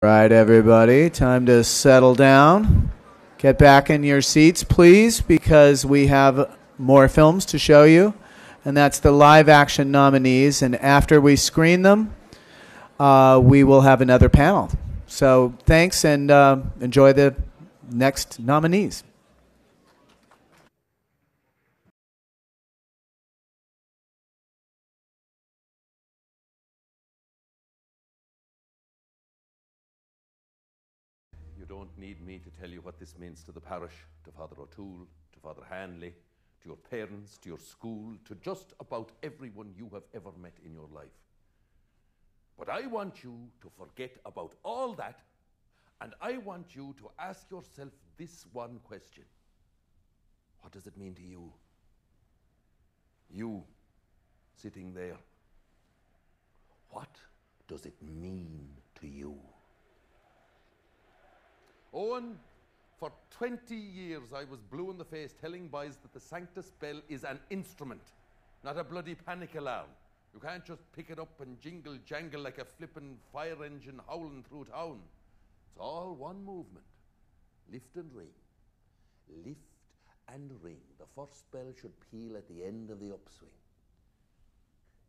Right, everybody, time to settle down. Get back in your seats, please, because we have more films to show you, and that's the live-action nominees. And after we screen them, we will have another panel. So thanks, and enjoy the next nominees. You don't need me to tell you what this means to the parish, to Father O'Toole, to Father Hanley, to your parents, to your school, to just about everyone you have ever met in your life. But I want you to forget about all that, and I want you to ask yourself this one question. What does it mean to you? You, sitting there. What does it mean to you? Owen, for 20 years I was blue in the face telling boys that the Sanctus Bell is an instrument, not a bloody panic alarm. You can't just pick it up and jingle jangle like a flippin' fire engine howling through town. It's all one movement. Lift and ring. Lift and ring. The first bell should peal at the end of the upswing.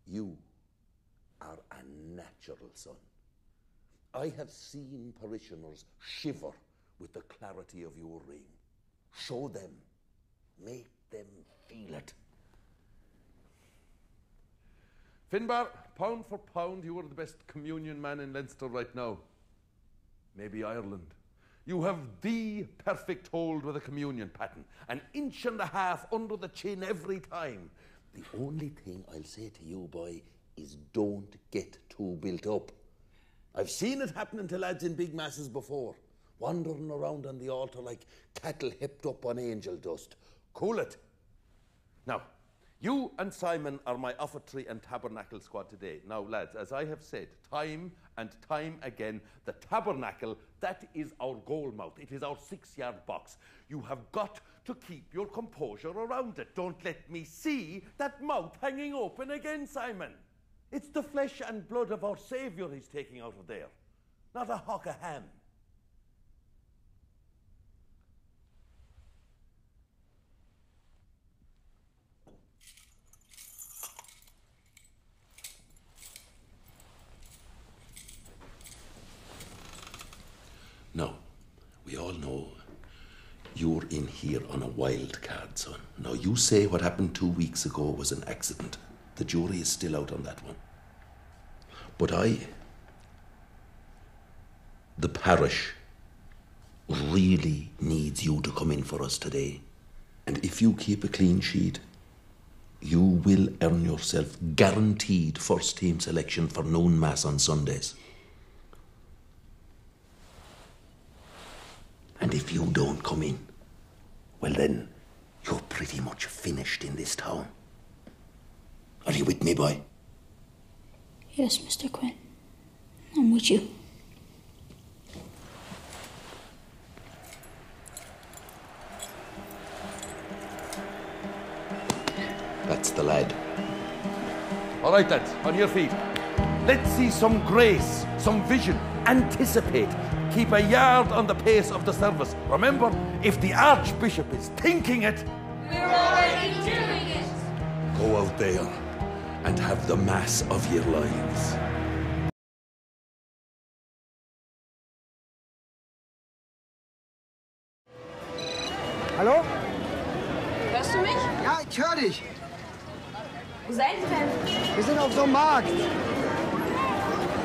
You are a natural son. I have seen parishioners shiver with the clarity of your ring. Show them. Make them feel it. Finbar, pound for pound, you are the best communion man in Leinster right now. Maybe Ireland. You have the perfect hold with a communion pattern. An inch and a half under the chin every time. The only thing I'll say to you, boy, is don't get too built up. I've seen it happening to lads in big masses before, wandering around on the altar like cattle heaped up on angel dust. Cool it. Now, you and Simon are my offertory and tabernacle squad today. Now, lads, as I have said time and time again, the tabernacle, that is our goal mouth. It is our 6-yard box. You have got to keep your composure around it. Don't let me see that mouth hanging open again, Simon. It's the flesh and blood of our Saviour he's taking out of there, not a hock of ham. Now, we all know you're in here on a wild card, son. Now, you say what happened 2 weeks ago was an accident. The jury is still out on that one. But the parish really needs you to come in for us today. And if you keep a clean sheet, you will earn yourself guaranteed first team selection for noon mass on Sundays. And if you don't come in, well then, you're pretty much finished in this town. Are you with me, boy? Yes, Mr. Quinn. I'm with you. That's the lad. All right, lads, on your feet. Let's see some grace, some vision, anticipate. Keep a yard on the pace of the service. Remember, if the Archbishop is thinking it, we're already doing it. Go out there and have the mass of your lives. Hallo? Hörst du mich? Ja, ich höre dich. Wo seid ihr denn? Wir sind auf so einem Markt.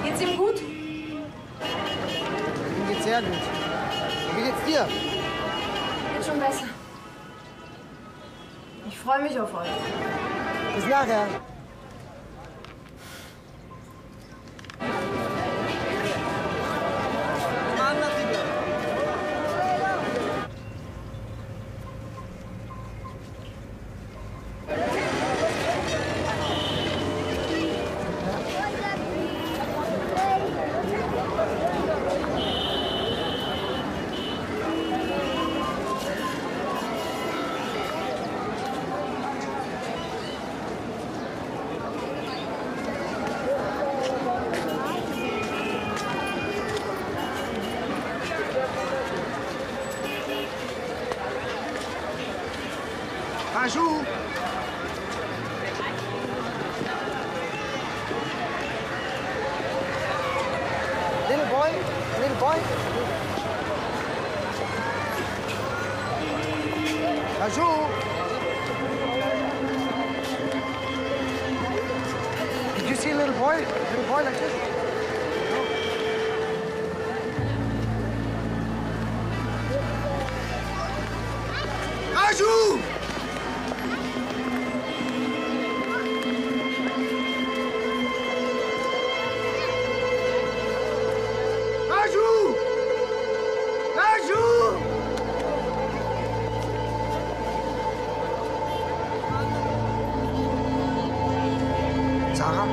Geht's ihm gut? Ihm geht's sehr gut. Wie geht's dir? Geht schon besser. Ich freue mich auf euch. Bis nachher. Raju! Little boy, little boy. Raju! Did you see a little boy? Little boy like this? Raju! Raju! Raju! Sarah,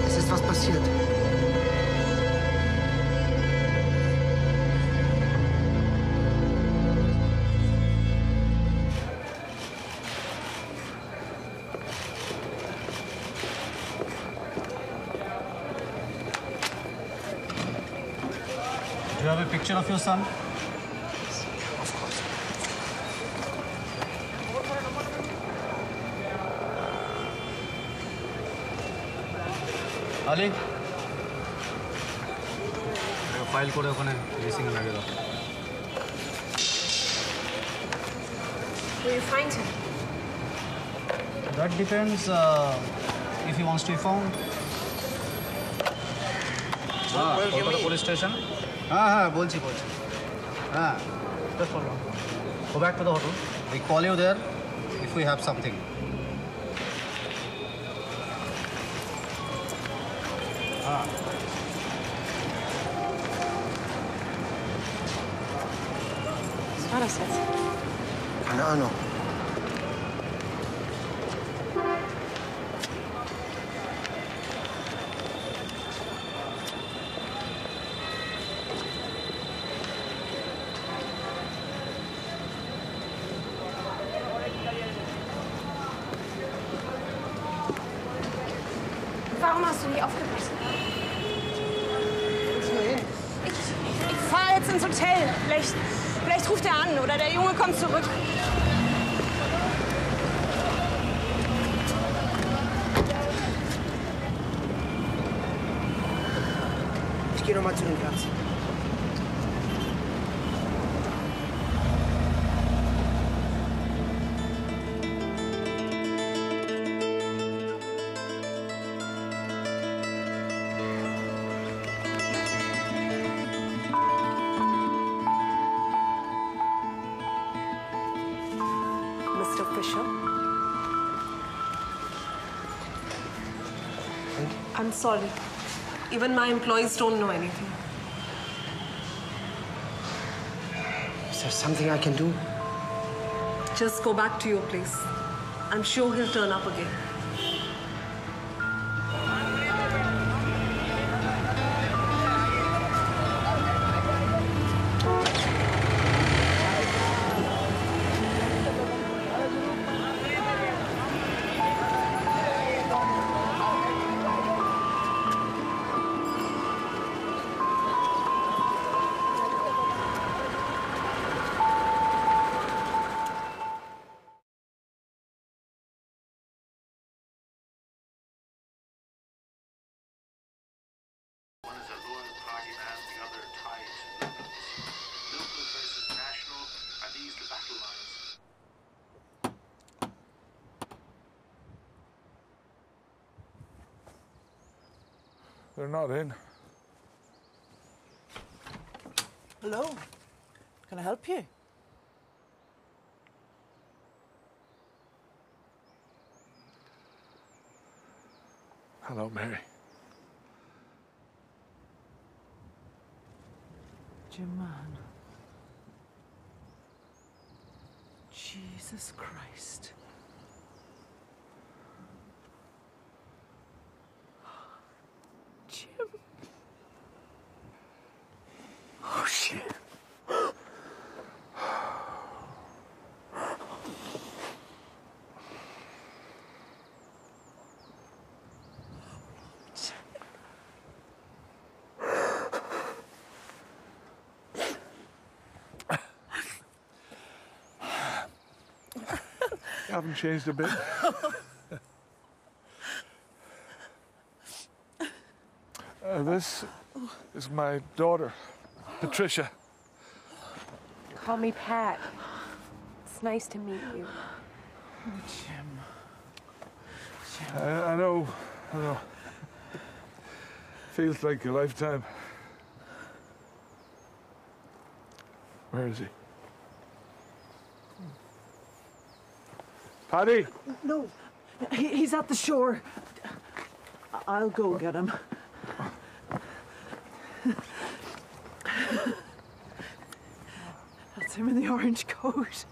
es ist was passiert. Do you have a picture of your son? Of course. Ali? File করে ওখানে missing লাগিয়ে দাও। Will you find him? That depends if he wants to be found. Kolkata police station? হ্যাঁ বলছি হ্যাঁ just hold on. Go back to the hotel. We call you there if we have something. Was war das jetzt? Keine Ahnung. Warum hast du nie aufgepasst? Wo ist hin? Ich fahre jetzt ins Hotel. Vielleicht ruft er an oder der Junge kommt zurück. Ich gehe noch mal zu dem Platz. Mr. Fisher? I'm sorry. Even my employees don't know anything. Is there something I can do? Just go back to your place. I'm sure he'll turn up again. One is a loyal party man, the other tied to numbers. Local versus national, are these the battle lines? They're not in. Hello. Can I help you? Hello, Mary. Jaman. Jesus Christ. Jim. Oh, shit. Haven't changed a bit. This is my daughter, Patricia. Call me Pat. It's nice to meet you. Jim. I know. Feels like a lifetime. Where is he? Paddy! No, he's at the shore. I'll go get him. That's him in the orange coat.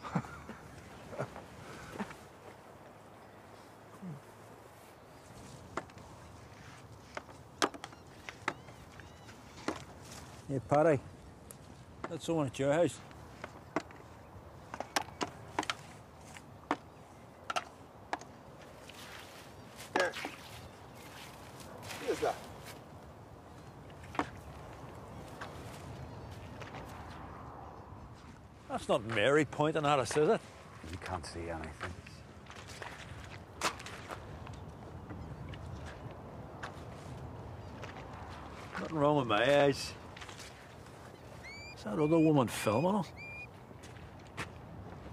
Hey, Paddy. That's someone at your house. There. Who is that? That's not Mary pointing at us, is it? You can't see anything. Nothing wrong with my eyes. Is that other woman filming us?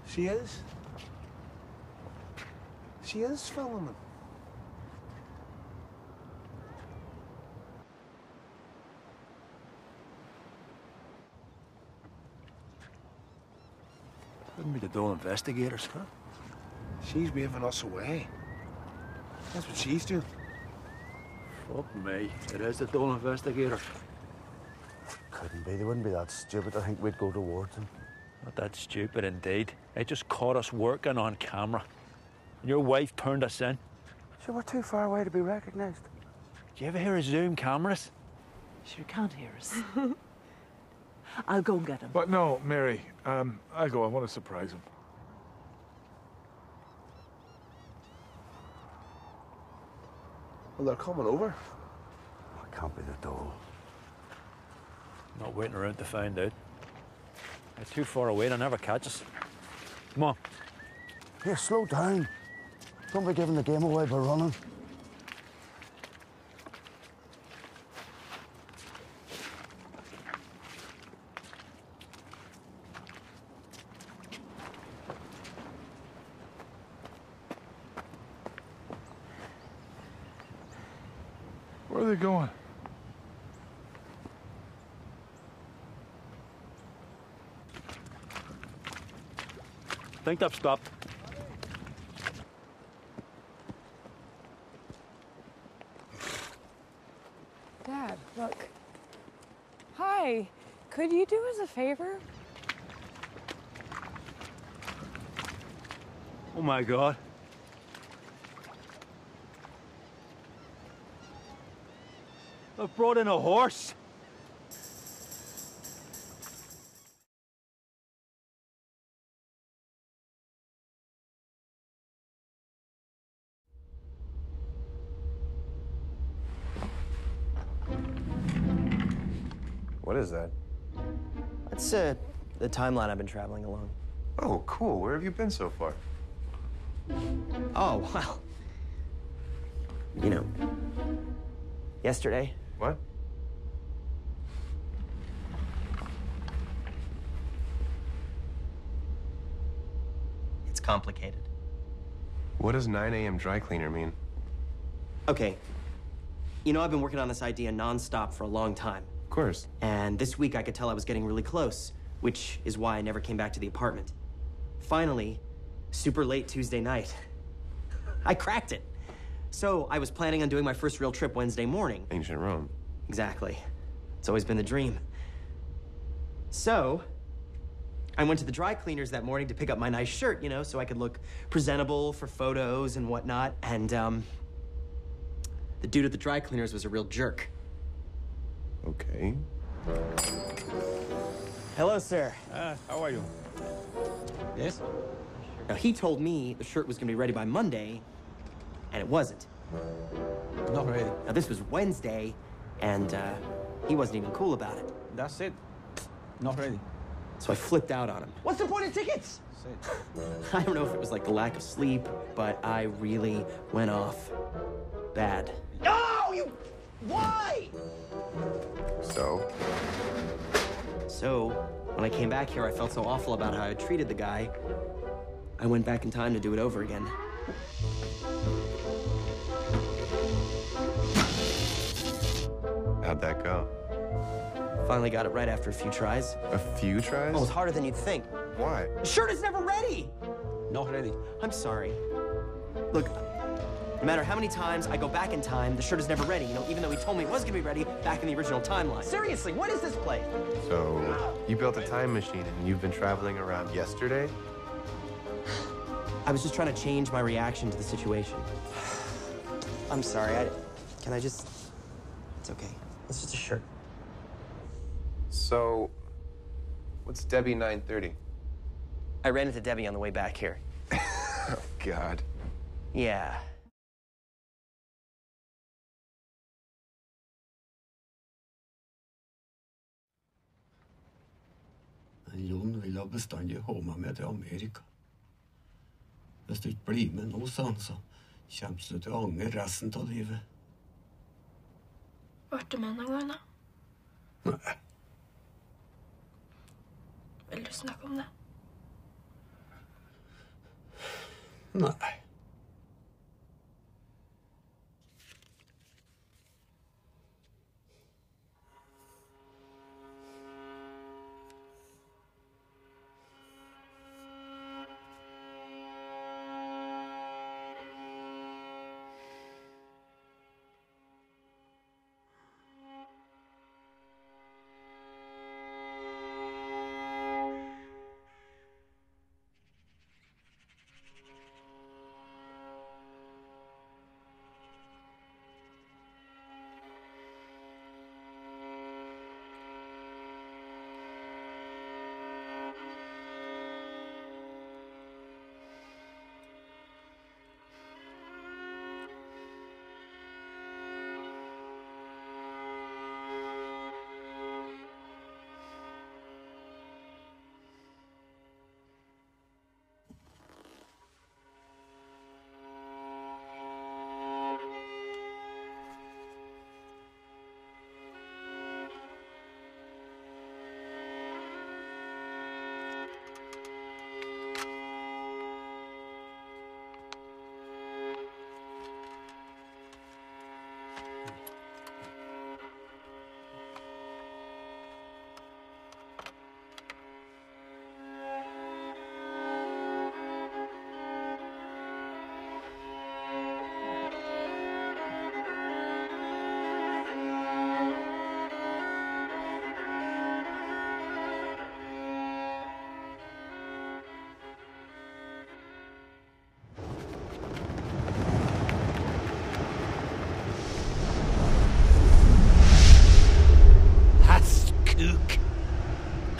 She is. She is filming. Couldn't be the Dole investigators, huh? She's waving us away. That's what she's doing. Fuck me. It is the Dole investigators. Couldn't be. They wouldn't be that stupid to think we'd go towards them. Not that stupid, indeed. They just caught us working on camera. And your wife turned us in. So we're too far away to be recognised. Do you ever hear of Zoom cameras? She can't hear us. I'll go and get him. But no, Mary, I'll go. I want to surprise him. Well, they're coming over. Oh, it can't be the Dole. Not waiting around to find out. They're too far away, they'll never catch us. Come on. Here, slow down. Don't be giving the game away by running. Where are they going? I think they've stopped. Dad, look. Hi. Could you do us a favor? Oh my God. They've brought in a horse. What is that? That's the timeline I've been traveling along. Oh, cool. Where have you been so far? Oh, well. You know, yesterday. What? It's complicated. What does 9 a.m. dry cleaner mean? Okay. You know, I've been working on this idea nonstop for a long time. Of course. And this week I could tell I was getting really close, which is why I never came back to the apartment. Finally, super late Tuesday night, I cracked it. So I was planning on doing my first real trip Wednesday morning. Ancient Rome. Exactly. It's always been the dream. So I went to the dry cleaners that morning to pick up my nice shirt, you know, so I could look presentable for photos and whatnot. And the dude at the dry cleaners was a real jerk. Okay. Hello, sir. How are you? Yes? Now, he told me the shirt was going to be ready by Monday, and it wasn't. Not ready. Now, this was Wednesday, and he wasn't even cool about it. That's it. Not ready. So I flipped out on him. What's the point of tickets? I don't know if it was like the lack of sleep, but I really went off bad. No, you... Why? So? So, when I came back here, I felt so awful about how I treated the guy. I went back in time to do it over again. How'd that go? Finally got it right after a few tries. A few tries? Oh, it's harder than you'd think. Why? The shirt is never ready! Not ready. I'm sorry. Look, no matter how many times I go back in time, the shirt is never ready. You know, even though he told me it was gonna be ready back in the original timeline. Seriously, what is this place? So, you built a time machine and you've been traveling around yesterday? I was just trying to change my reaction to the situation. I'm sorry, can I just... It's okay. It's just a shirt. So, what's Debbie 930? I ran into Debbie on the way back here. Oh, God. Yeah. Jon ville bestandig ha meg med til Amerika. Hvis du ikke blir med nå, sa han, så kommer du til å angre resten av livet. Ble du med noen gang, da? Nei. Vil du snakke om det? Nei.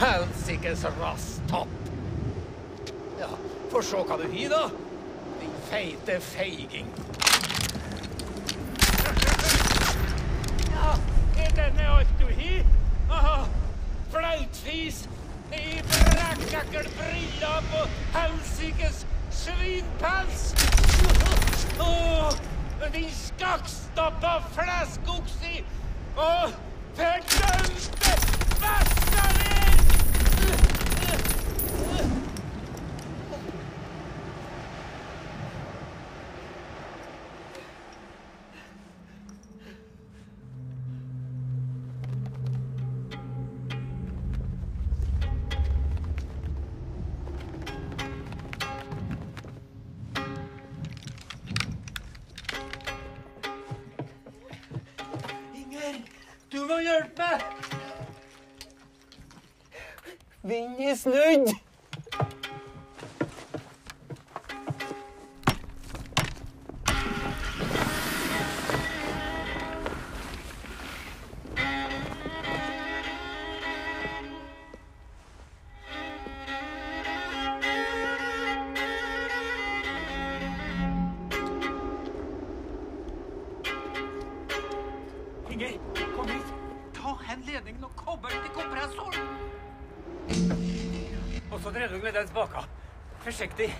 Helsikes rasttopp. Ja, få se hva du har da, din feite feiging. Ja, denne alt du har? Aha, flautfis, i brekkakel briller på helsikes svinpels. Din skakkstoppa fleskoksi, og fordømte bastard! Du må hjelpe meg! Vinden er snudd! Inger, kom hit. Ta hen ledningen og kobber til kompressoren. Og så drev du med den spaka. Forsiktig.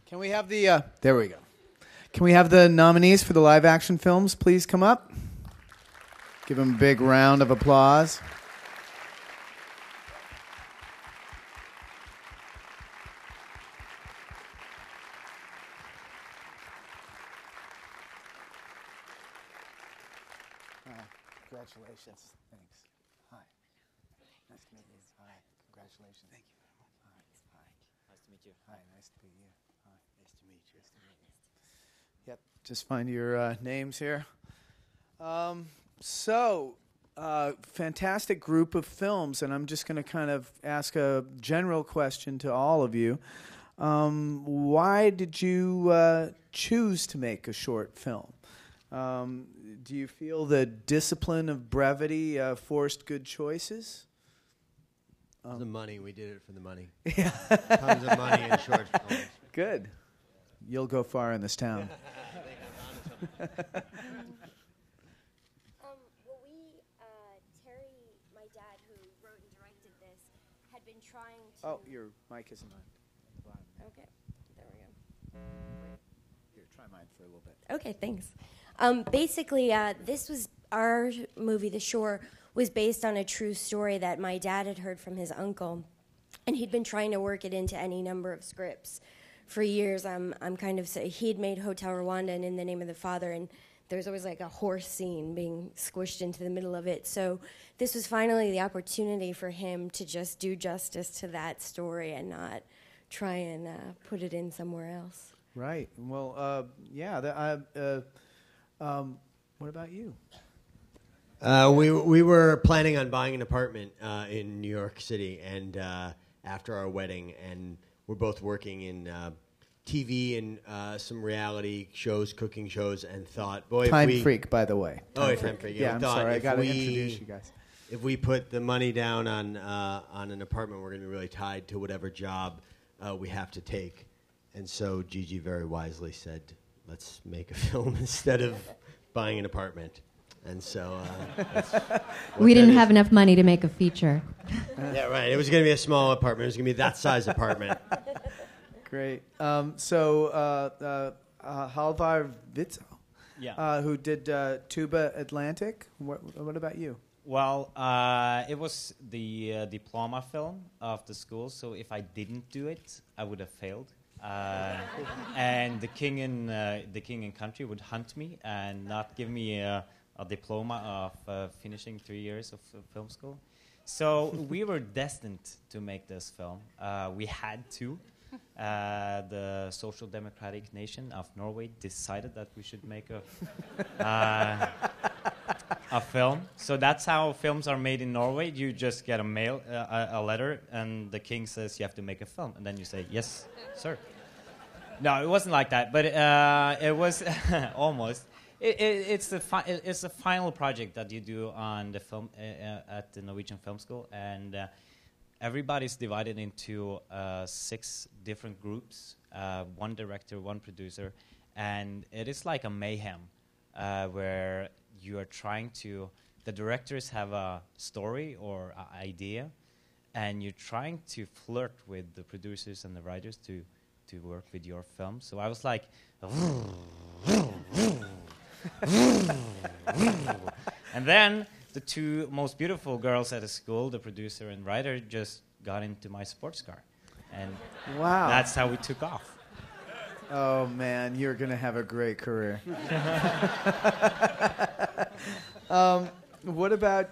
Can we have the... there we go. Can we have the nominees for the live-action films please come up? Give them a big round of applause. Congratulations. Thanks. Hi. Nice to meet you. Hi. Congratulations. Thank you very much. Hi. Nice to meet you. Hi. Nice to meet you. Hi. Nice to meet you. Nice to meet you. Yep. Just find your names here. Fantastic group of films, and I'm just going to kind of ask a general question to all of you. Why did you choose to make a short film? Do you feel the discipline of brevity forced good choices? The money. We did it for the money. Yeah. Tons of money in short films. Good. You'll go far in this town. Terry, my dad, who wrote and directed this, had been trying to... Oh, your mic isn't on. Okay, there we go. Here, try mine for a little bit. Okay, thanks. Basically, this was our movie, The Shore, was based on a true story that my dad had heard from his uncle, and he'd been trying to work it into any number of scripts for years. He'd made Hotel Rwanda and In the Name of the Father, and there's always like a horse scene being squished into the middle of it. So this was finally the opportunity for him to just do justice to that story and not try and put it in somewhere else. Right. Well, what about you? We were planning on buying an apartment in New York City, and after our wedding, and we're both working in TV and some reality shows, cooking shows, and thought, boy, Time Freak, by the way. Time Freak. Yeah, I'm sorry, I got to introduce you guys. If we put the money down on an apartment, we're going to be really tied to whatever job we have to take. And so Gigi very wisely said, let's make a film instead of buying an apartment. And so we didn't have enough money to make a feature. Yeah, right. It was going to be a small apartment. It was going to be that size apartment. Great. Halvar Vitzo, who did Tuba Atlantic. What about you? Well, it was the diploma film of the school, so if I didn't do it, I would have failed. And the king and country would hunt me and not give me a diploma of finishing 3 years of film school. So we were destined to make this film. We had to. The Social Democratic Nation of Norway decided that we should make a film. So that's how films are made in Norway. You just get a letter, and the king says you have to make a film, and then you say yes, sir. No, it wasn't like that, but it was almost. It's the final project that you do on the film at the Norwegian Film School, and everybody's divided into 6 different groups, 1 director, 1 producer, and it is like a mayhem where you are trying to. The directors have a story or an idea, and you're trying to flirt with the producers and the writers to work with your film. So I was like, and then the 2 most beautiful girls at the school, the producer and writer, just got into my sports car, and wow, that's how we took off. Oh man, you're gonna have a great career. What about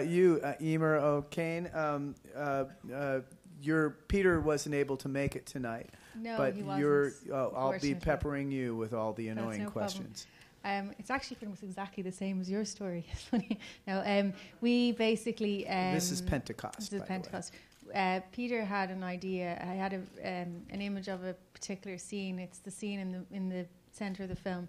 you, Emer O'Kane? Your Peter wasn't able to make it tonight. No, but he wasn't. I'll be peppering you with all the annoying no questions. It's actually pretty much exactly the same as your story. It's funny. No, we basically. This is Pentecost. This is Pentecost. Peter had an idea. I had an image of a particular scene. It's the scene in the center of the film,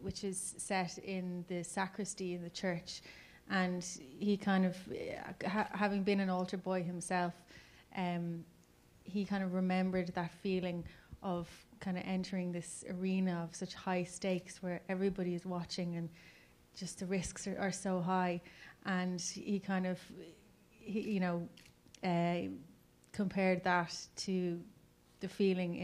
which is set in the sacristy in the church, and he kind of, having been an altar boy himself, he kind of remembered that feeling of kind of entering this arena of such high stakes where everybody is watching and just the risks are so high, and he kind of, compared that to the feeling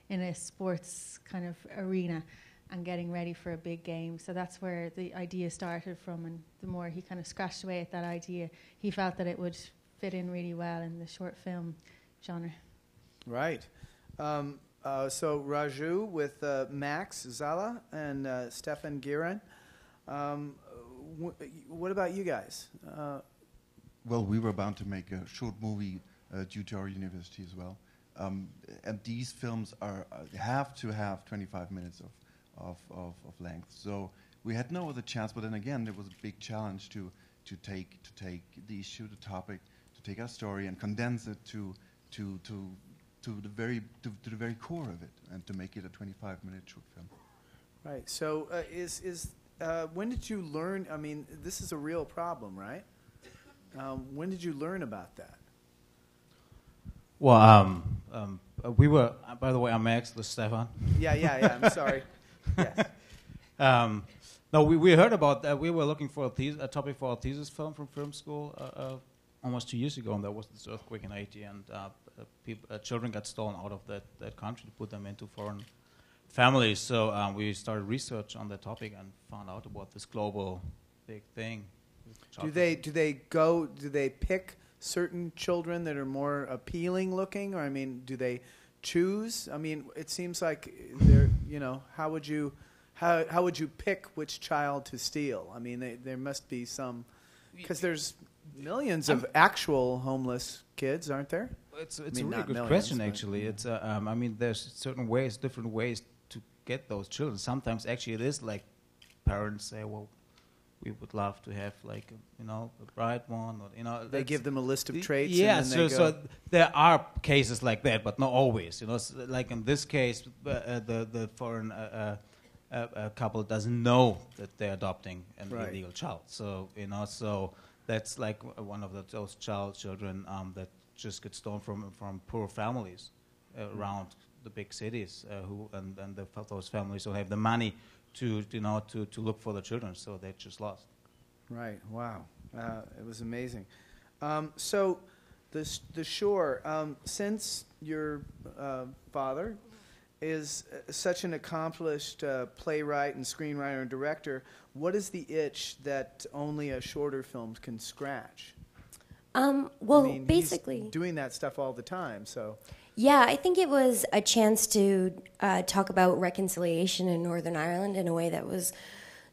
in a sports kind of arena and getting ready for a big game. So that's where the idea started from, and the more he kind of scratched away at that idea, he felt that it would fit in really well in the short film genre. Right. So Raju with Max Zala and Stefan Giran. What about you guys? Well, we were bound to make a short movie due to our university as well. And these films have to have 25 minutes of length. So we had no other chance. But then again, there was a big challenge to take the issue, the topic, to take our story and condense it to the very core of it, and to make it a 25-minute short film. Right. So when did you learn? I mean, this is a real problem, right? When did you learn about that? Well, we were. By the way, I'm Max. This is Stefan. Yeah. I'm sorry. Yes. No, we heard about that. We were looking for a topic for our thesis film from film school almost 2 years ago, and there was this earthquake in Haiti, and children got stolen out of that country to put them into foreign families. So we started research on the topic and found out about this global big thing. Do they pick certain children that are more appealing looking, or I mean, do they choose? I mean, it seems like they're, how would you pick which child to steal? I mean, there must be some, because there's millions of actual homeless kids, aren't there? It's a really good question, actually. It's I mean, there's different ways to get those children. Sometimes actually it is like parents say, well, we would love to have like a bright one, or they give them a list of traits. Yeah, and then so there are cases like that, but not always. So like in this case, the foreign couple doesn't know that they're adopting an illegal child. So so that's like one of those children that just get stolen from poor families around the big cities, those families don't have the money to look for the children, so they're just lost. Right. Wow. It was amazing. So the Shore, since your father is such an accomplished playwright and screenwriter and director, what is the itch that only a shorter film can scratch? Well, I mean, basically, he's doing that stuff all the time. So, yeah, I think it was a chance to talk about reconciliation in Northern Ireland in a way that was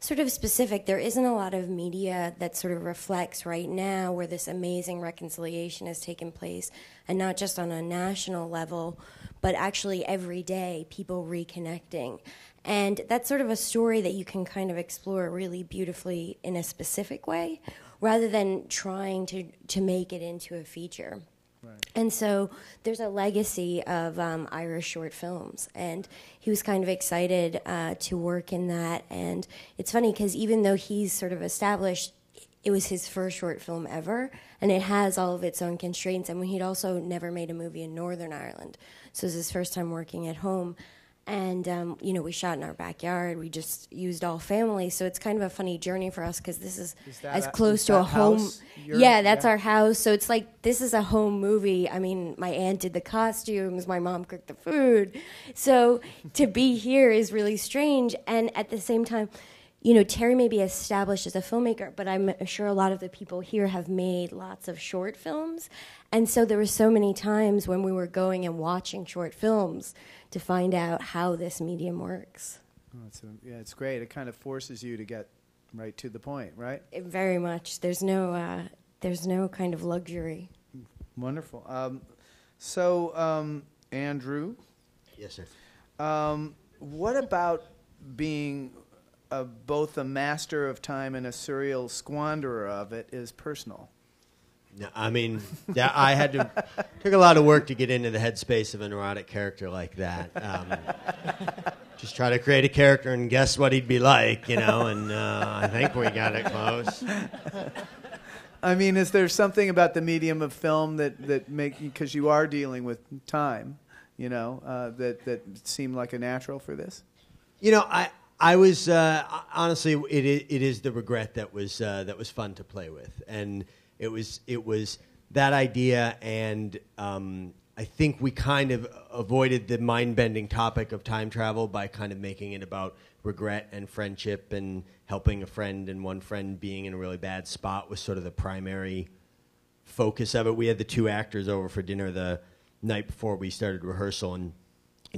sort of specific. There isn't a lot of media that sort of reflects right now where this amazing reconciliation has taken place, and not just on a national level, but actually every day, people reconnecting. And that's sort of a story that you can kind of explore really beautifully in a specific way, rather than trying to make it into a feature. Right. And so there's a legacy of Irish short films, and he was kind of excited to work in that. And it's funny because even though he's sort of established, it was his first short film ever, and it has all of its own constraints. And he'd also never made a movie in Northern Ireland, so it was his first time working at home. And, we shot in our backyard. We just used all family. So it's kind of a funny journey for us because this is as close to a home. Yeah, that's our house. So it's like this is a home movie. I mean, my aunt did the costumes. My mom cooked the food. So to be here is really strange. And at the same time, Terry may be established as a filmmaker, but I'm sure a lot of the people here have made lots of short films. And so there were so many times when we were going and watching short films to find out how this medium works. Oh, it's great. It kind of forces you to get right to the point, right? Very much. There's no kind of luxury. Wonderful. Andrew? Yes, sir. What about being both a master of time and a serial squanderer of it is personal? No, I mean, I had took a lot of work to get into the headspace of a neurotic character like that. Just try to create a character and guess what he'd be like, and I think we got it close. I mean, is there something about the medium of film that make, because you are dealing with time, that seemed like a natural for this? I was honestly, it is the regret that was fun to play with, and it was that idea and I think we kind of avoided the mind-bending topic of time travel by kind of making it about regret and friendship and helping a friend, and one friend being in a really bad spot was sort of the primary focus of it. We had the 2 actors over for dinner the night before we started rehearsal, and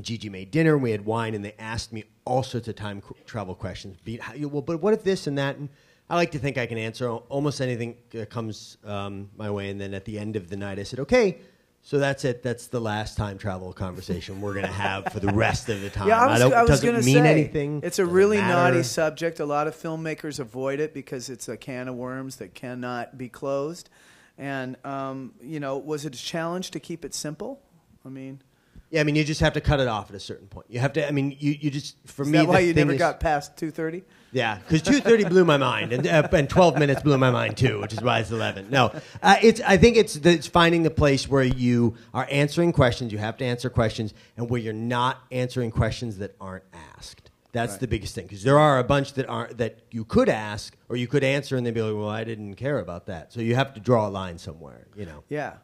Gigi made dinner, and we had wine, and they asked me all sorts of time travel questions. Well, but what if this and that? And I like to think I can answer almost anything that comes my way. And then at the end of the night, I said, okay, so that's it. That's the last time travel conversation we're going to have for the rest of the time. Yeah, I was going to say, anything. It's a really naughty subject. A lot of filmmakers avoid it because it's a can of worms that cannot be closed. And, was it a challenge to keep it simple? I mean... Yeah, I mean, you just have to cut it off at a certain point. You have to, I mean, you just, for me... Is that why you never got past 2:30? Yeah, because 2:30 blew my mind, and 12 minutes blew my mind too, which is why it's 11. No, I think it's finding the place where you are answering questions, you have to answer questions, and where you're not answering questions that aren't asked. That's the biggest thing, because there are a bunch that you could ask, or you could answer, and they'd be like, well, I didn't care about that. So you have to draw a line somewhere, you know. Yeah.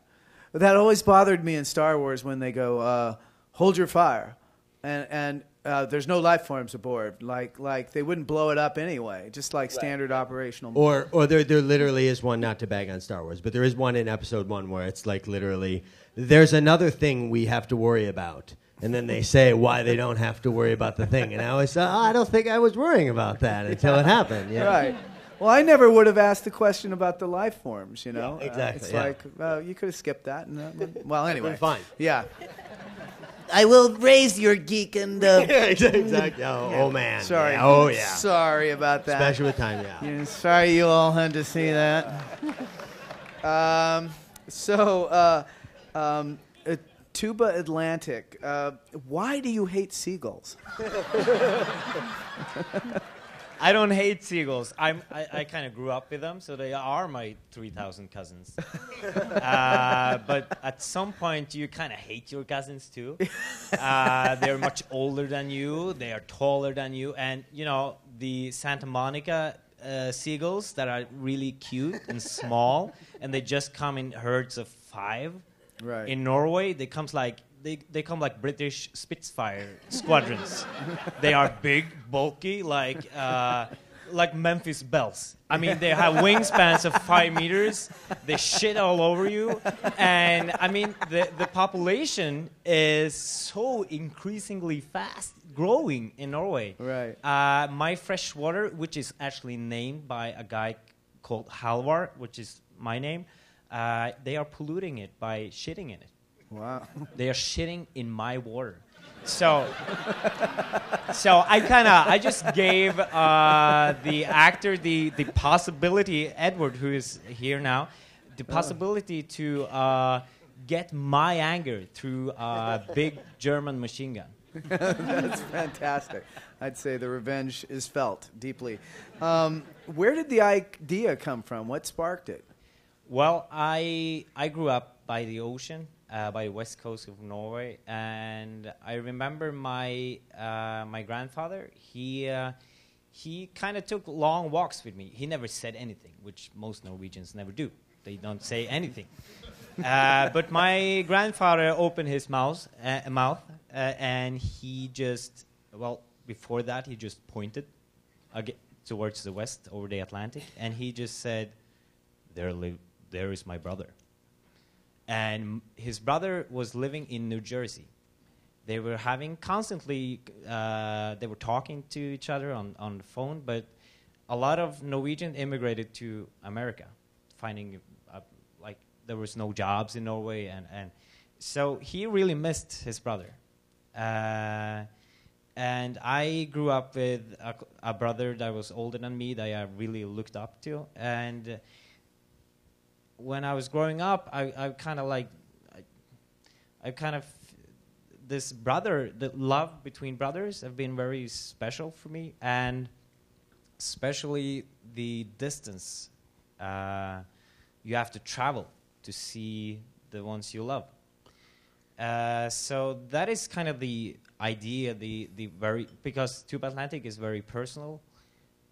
But that always bothered me in Star Wars when they go, hold your fire, and there's no life forms aboard. Like they wouldn't blow it up anyway, just like standard operational. Or there literally is one, not to bag on Star Wars, but there is one in Episode 1 where it's like literally, there's another thing we have to worry about. And then they say why they don't have to worry about the thing. And I always thought, I don't think I was worrying about that until it happened. Yeah. Right. Well, I never would have asked the question about the life forms, you know. Yeah, exactly. It's like, well, you could have skipped that. Well, anyway. Fine. Yeah. I will raise your geek and... exactly. Oh, man. Sorry. Yeah. Oh, yeah. Sorry about that. Especially with time, yeah. Sorry you all had to see that. Tuba Atlantic. Why do you hate seagulls? I don't hate seagulls. I kind of grew up with them, so they are my 3,000 cousins. But at some point, you kind of hate your cousins too. They're much older than you. They are taller than you, and the Santa Monica seagulls that are really cute and small, and they just come in herds of 5. Right. In Norway, they come like British Spitfire squadrons. They are big, bulky, like Memphis Bells. I mean, they have wingspans of 5 meters. They shit all over you, and I mean, the population is so increasingly fast growing in Norway. Right. My freshwater, which is actually named by a guy called Halvard, which is my name. They are polluting it by shitting in it. Wow. They are shitting in my water. So I just gave the actor the possibility, Edward, who is here now, the possibility to get my anger through a big German machine gun. That's fantastic. I'd say the revenge is felt deeply. Where did the idea come from? What sparked it? Well, I grew up by the ocean, by the west coast of Norway, and I remember my grandfather. He kind of took long walks with me. He never said anything, which most Norwegians never do. They don't say anything. But my grandfather opened his mouth, and he just, before that, he just pointed towards the west over the Atlantic, and he just said, there is my brother. And his brother was living in New Jersey. They were having constantly, they were talking to each other on the phone, but a lot of Norwegians immigrated to America, finding, there was no jobs in Norway, and so he really missed his brother. And I grew up with a brother that was older than me that I really looked up to, and when I was growing up, this brother, the love between brothers have been very special for me, and especially the distance you have to travel to see the ones you love. So that is kind of the idea, because Tuba Atlantic is very personal.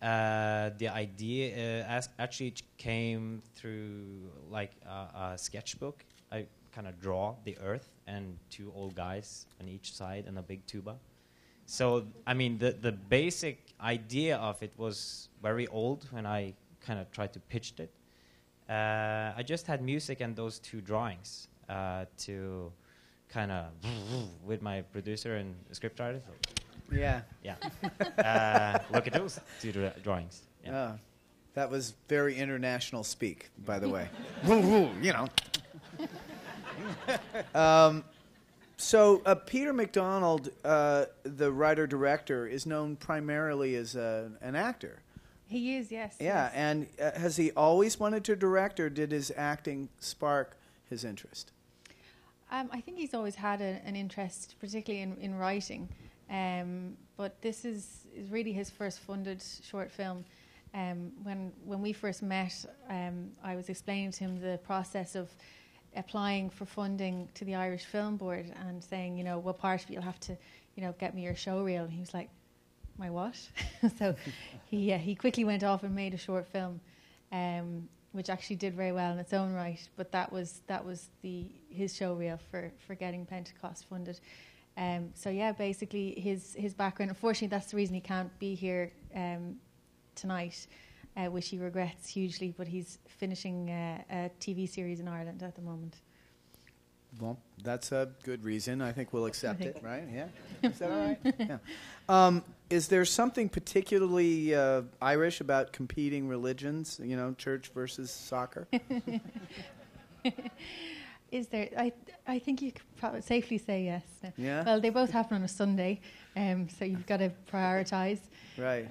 The idea actually came through like a sketchbook. I kind of draw the earth and two old guys on each side and a big tuba. So, I mean, the basic idea of it was very old when I kind of tried to pitch it. I just had music and those two drawings to kind of with my producer and scriptwriter. Yeah. Yeah. Look at those two drawings. Yeah. That was very international speak, by the way. You know. So Peter MacDonald, the writer-director, is known primarily as an actor. He is, yes. Yeah, yes. and has he always wanted to direct, or did his acting spark his interest? I think he's always had an interest, particularly in writing. But this is really his first funded short film. When we first met, I was explaining to him the process of applying for funding to the Irish Film Board and saying, you know, what part of it you'll have to, you know, get me your show reel. And he was like, my what? So he quickly went off and made a short film, which actually did very well in its own right. But that was his show reel for getting Pentecost funded. So yeah, basically his background. Unfortunately, that's the reason he can't be here tonight, which he regrets hugely. But he's finishing a TV series in Ireland at the moment. Well, that's a good reason. I think we'll accept it, right? Yeah. Is that all right? Yeah. Is there something particularly Irish about competing religions? You know, church versus soccer. Is there? I think you could probably safely say yes. No. Yeah. Well, they both happen on a Sunday, so you've got to prioritise. Right.